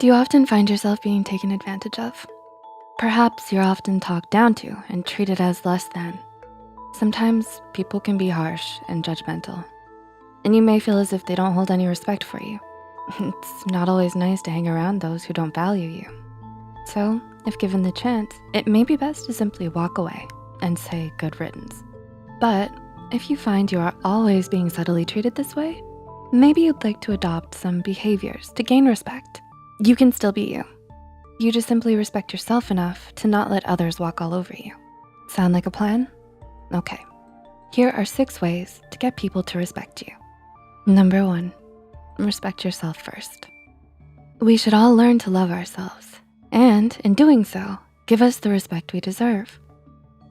Do you often find yourself being taken advantage of? Perhaps you're often talked down to and treated as less than. Sometimes people can be harsh and judgmental, and you may feel as if they don't hold any respect for you. It's not always nice to hang around those who don't value you. So, if given the chance, it may be best to simply walk away and say good riddance. But if you find you are always being subtly treated this way, maybe you'd like to adopt some behaviors to gain respect. You can still be you. You just simply respect yourself enough to not let others walk all over you. Sound like a plan? Okay. Here are 6 ways to get people to respect you. Number 1, respect yourself first. We should all learn to love ourselves, and in doing so, give us the respect we deserve.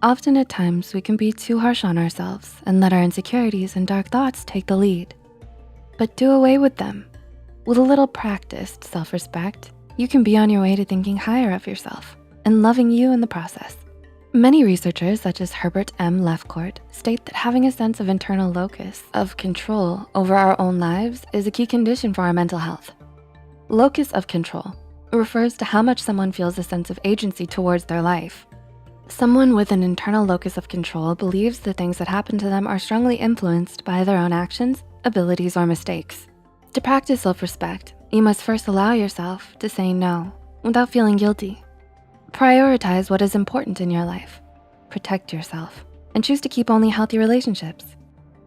Often at times, we can be too harsh on ourselves and let our insecurities and dark thoughts take the lead. But do away with them. With a little practiced self-respect, you can be on your way to thinking higher of yourself and loving you in the process. Many researchers, such as Herbert M. Lefcourt, state that having a sense of internal locus of control over our own lives is a key condition for our mental health. Locus of control refers to how much someone feels a sense of agency towards their life. Someone with an internal locus of control believes the things that happen to them are strongly influenced by their own actions, abilities, or mistakes. To practice self-respect, you must first allow yourself to say no without feeling guilty. Prioritize what is important in your life. Protect yourself and choose to keep only healthy relationships.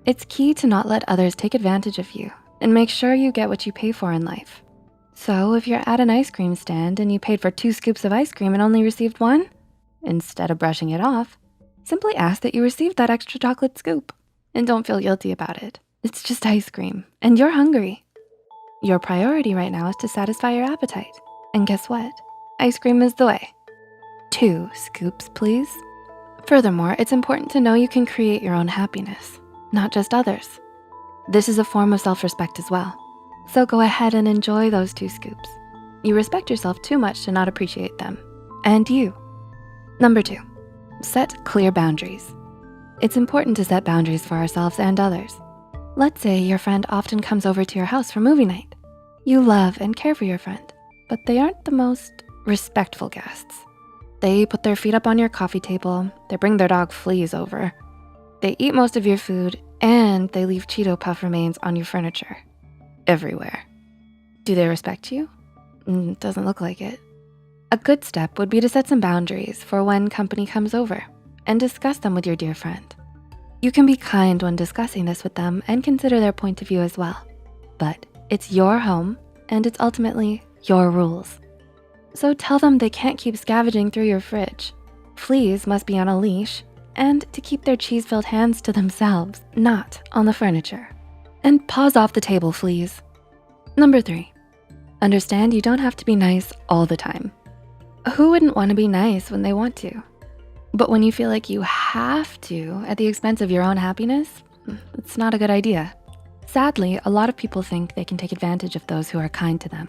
It's key to not let others take advantage of you and make sure you get what you pay for in life. So if you're at an ice cream stand and you paid for 2 scoops of ice cream and only received 1, instead of brushing it off, simply ask that you received that extra chocolate scoop and don't feel guilty about it. It's just ice cream and you're hungry. Your priority right now is to satisfy your appetite. And guess what? Ice cream is the way. 2 scoops, please. Furthermore, it's important to know you can create your own happiness, not just others. This is a form of self-respect as well. So go ahead and enjoy those 2 scoops. You respect yourself too much to not appreciate them, and you. Number 2, set clear boundaries. It's important to set boundaries for ourselves and others. Let's say your friend often comes over to your house for movie night. You love and care for your friend, but they aren't the most respectful guests. They put their feet up on your coffee table, they bring their dog Fleas over, they eat most of your food, and they leave Cheeto Puff remains on your furniture, everywhere. Do they respect you? Doesn't look like it. A good step would be to set some boundaries for when company comes over and discuss them with your dear friend. You can be kind when discussing this with them and consider their point of view as well. But it's your home and it's ultimately your rules. So tell them they can't keep scavenging through your fridge. Fleas must be on a leash and to keep their cheese-filled hands to themselves, not on the furniture. And paws off the table, Fleas. Number 3, understand you don't have to be nice all the time. Who wouldn't want to be nice when they want to? But when you feel like you have to at the expense of your own happiness, it's not a good idea. Sadly, a lot of people think they can take advantage of those who are kind to them.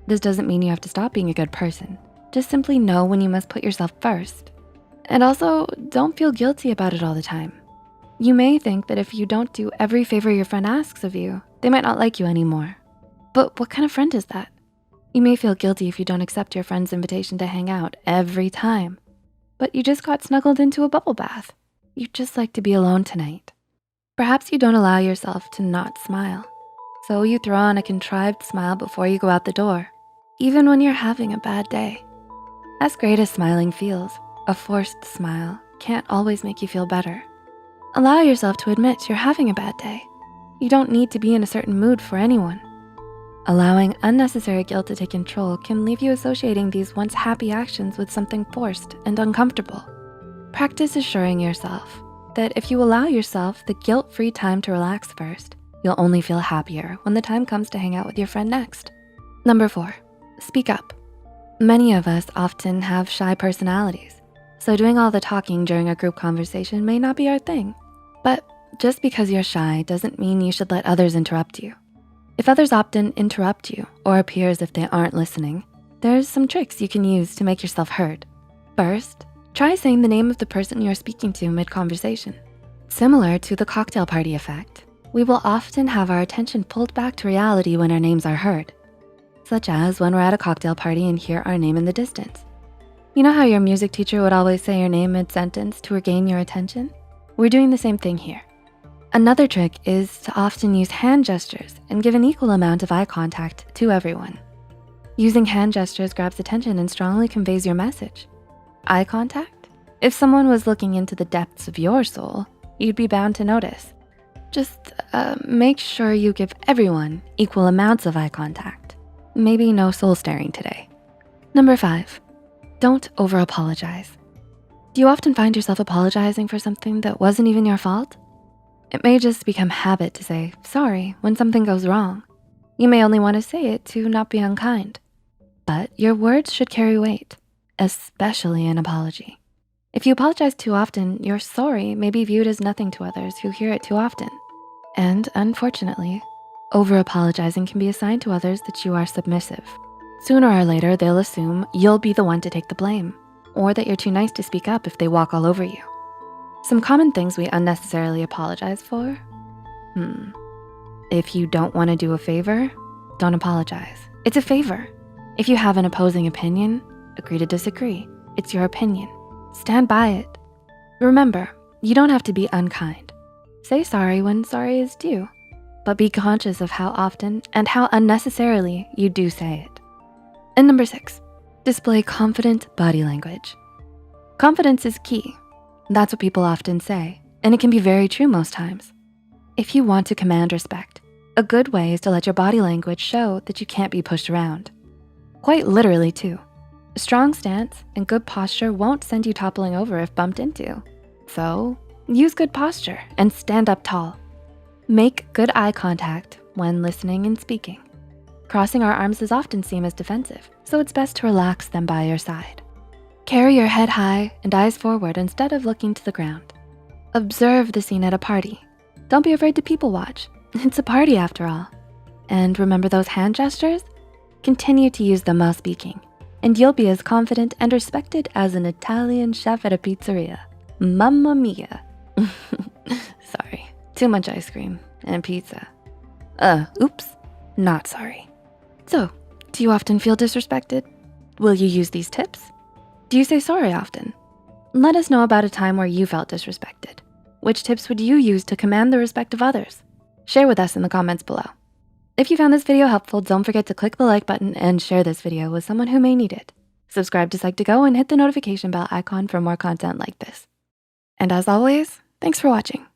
This doesn't mean you have to stop being a good person. Just simply know when you must put yourself first. And also, don't feel guilty about it all the time. You may think that if you don't do every favor your friend asks of you, they might not like you anymore. But what kind of friend is that? You may feel guilty if you don't accept your friend's invitation to hang out every time. But you just got snuggled into a bubble bath. You'd just like to be alone tonight. Perhaps you don't allow yourself to not smile. So you throw on a contrived smile before you go out the door, even when you're having a bad day. As great as smiling feels, a forced smile can't always make you feel better. Allow yourself to admit you're having a bad day. You don't need to be in a certain mood for anyone. Allowing unnecessary guilt to take control can leave you associating these once happy actions with something forced and uncomfortable. Practice assuring yourself that if you allow yourself the guilt-free time to relax first, you'll only feel happier when the time comes to hang out with your friend next. Number 4, speak up. Many of us often have shy personalities, so doing all the talking during a group conversation may not be our thing. But just because you're shy doesn't mean you should let others interrupt you. If others often interrupt you or appear as if they aren't listening, there's some tricks you can use to make yourself heard. First, try saying the name of the person you're speaking to mid-conversation. Similar to the cocktail party effect, we will often have our attention pulled back to reality when our names are heard. such as when we're at a cocktail party and hear our name in the distance. You know how your music teacher would always say your name mid-sentence to regain your attention? We're doing the same thing here. Another trick is to often use hand gestures and give an equal amount of eye contact to everyone. Using hand gestures grabs attention and strongly conveys your message. Eye contact? If someone was looking into the depths of your soul, you'd be bound to notice. Just make sure you give everyone equal amounts of eye contact. Maybe no soul staring today. Number 5, don't over-apologize. Do you often find yourself apologizing for something that wasn't even your fault? It may just become habit to say sorry when something goes wrong. You may only wanna say it to not be unkind, but your words should carry weight, especially an apology. If you apologize too often, your sorry may be viewed as nothing to others who hear it too often. And unfortunately, over-apologizing can be a sign to others that you are submissive. Sooner or later, they'll assume you'll be the one to take the blame, or that you're too nice to speak up if they walk all over you. Some common things we unnecessarily apologize for. If you don't wanna do a favor, don't apologize. It's a favor. If you have an opposing opinion, agree to disagree. It's your opinion. Stand by it. Remember, you don't have to be unkind. Say sorry when sorry is due, but be conscious of how often and how unnecessarily you do say it. And number 6, display confident body language. Confidence is key. That's what people often say, and it can be very true most times. If you want to command respect, a good way is to let your body language show that you can't be pushed around. Quite literally too. A strong stance and good posture won't send you toppling over if bumped into. So use good posture and stand up tall. Make good eye contact when listening and speaking. Crossing our arms is often seen as defensive, so it's best to relax them by your side. Carry your head high and eyes forward instead of looking to the ground. Observe the scene at a party. Don't be afraid to people watch. It's a party after all. And remember those hand gestures? Continue to use them while speaking, and you'll be as confident and respected as an Italian chef at a pizzeria. Mamma mia. Sorry, too much ice cream and pizza. Oops, not sorry. So, do you often feel disrespected? Will you use these tips? Do you say sorry often? Let us know about a time where you felt disrespected. Which tips would you use to command the respect of others? Share with us in the comments below. If you found this video helpful, don't forget to click the like button and share this video with someone who may need it. Subscribe to Psych2Go and hit the notification bell icon for more content like this. And as always, thanks for watching.